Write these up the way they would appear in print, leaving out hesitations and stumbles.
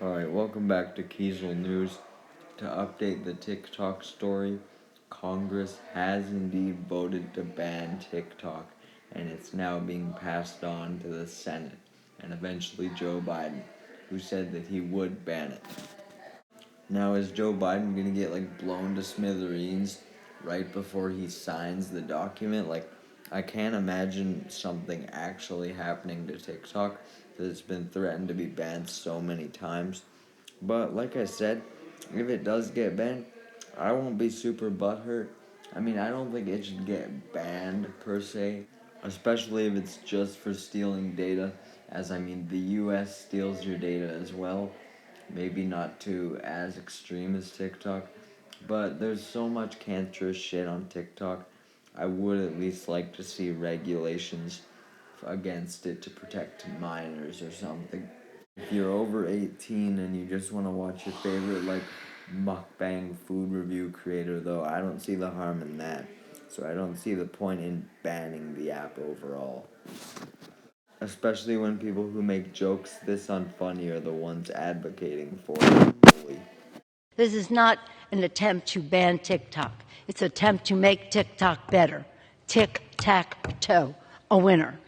Alright, welcome back to Kiesel News. To update the TikTok story, Congress has indeed voted to ban TikTok, and it's now being passed on to the Senate, and eventually Joe Biden, who said that he would ban it. Now, is Joe Biden gonna get blown to smithereens right before he signs the document? I can't imagine something actually happening to TikTok that it's been threatened to be banned so many times. But like I said, if it does get banned, I won't be super butthurt. I mean, I don't think it should get banned per se, especially if it's just for stealing data, as I mean, the US steals your data as well. Maybe not to as extreme as TikTok, but there's so much cancerous shit on TikTok. I would at least like to see regulations against it to protect minors or something. If you're over 18 and you just want to watch your favorite mukbang food review creator, though, I don't see the harm in that. So I don't see the point in banning the app overall. Especially when people who make jokes this unfunny are the ones advocating for it. This is not an attempt to ban TikTok. It's an attempt to make TikTok better. Tic-tac-toe. A winner.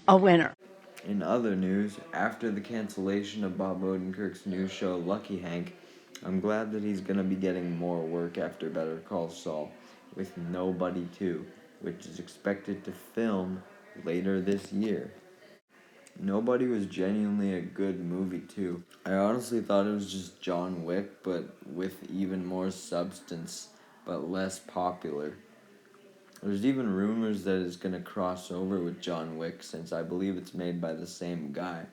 A winner. In other news, after the cancellation of Bob Odenkirk's new show Lucky Hank, I'm glad that he's gonna be getting more work after Better Call Saul with Nobody 2, which is expected to film later this year. Nobody was genuinely a good movie too. I honestly thought it was just John Wick, but with even more substance, but less popular. There's even rumors that it's gonna cross over with John Wick, since I believe it's made by the same guy.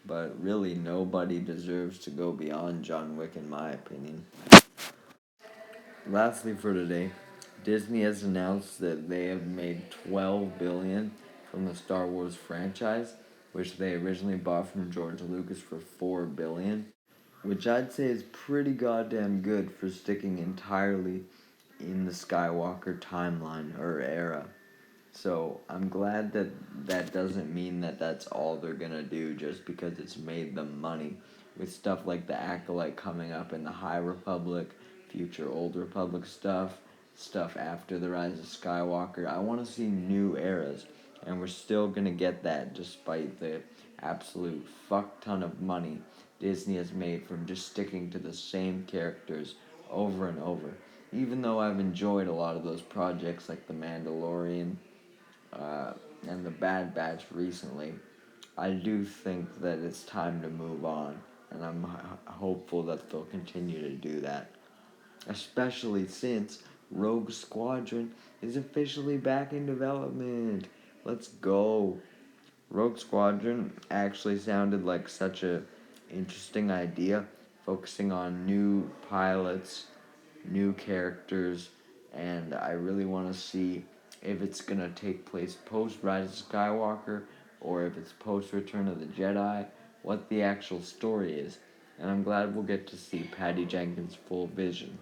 But really, nobody deserves to go beyond John Wick, in my opinion. Lastly for today, Disney has announced that they have made $12 billion from the Star Wars franchise, which they originally bought from George Lucas for $4 billion, which I'd say is pretty goddamn good for sticking entirely in the Skywalker timeline or era. So I'm glad that that doesn't mean that that's all they're gonna do just because it's made them money. With stuff like the Acolyte coming up in the High Republic, future Old Republic stuff after the Rise of Skywalker. I want to see new eras, and we're still gonna get that despite the absolute fuck ton of money Disney has made from just sticking to the same characters over and over. Even though I've enjoyed a lot of those projects like The Mandalorian, and The Bad Batch recently, I do think that it's time to move on, and I'm hopeful that they'll continue to do that. Especially since Rogue Squadron is officially back in development. Let's go. Rogue Squadron actually sounded like such a interesting idea, focusing on new pilots, new characters, and I really want to see if it's going to take place post Rise of Skywalker or if it's post Return of the Jedi, what the actual story is. And I'm glad we'll get to see Patty Jenkins' full vision.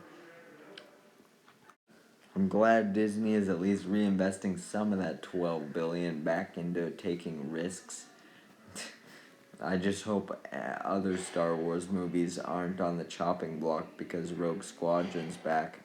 I'm glad Disney is at least reinvesting some of that $12 billion back into taking risks. I just hope other Star Wars movies aren't on the chopping block because Rogue Squadron's back.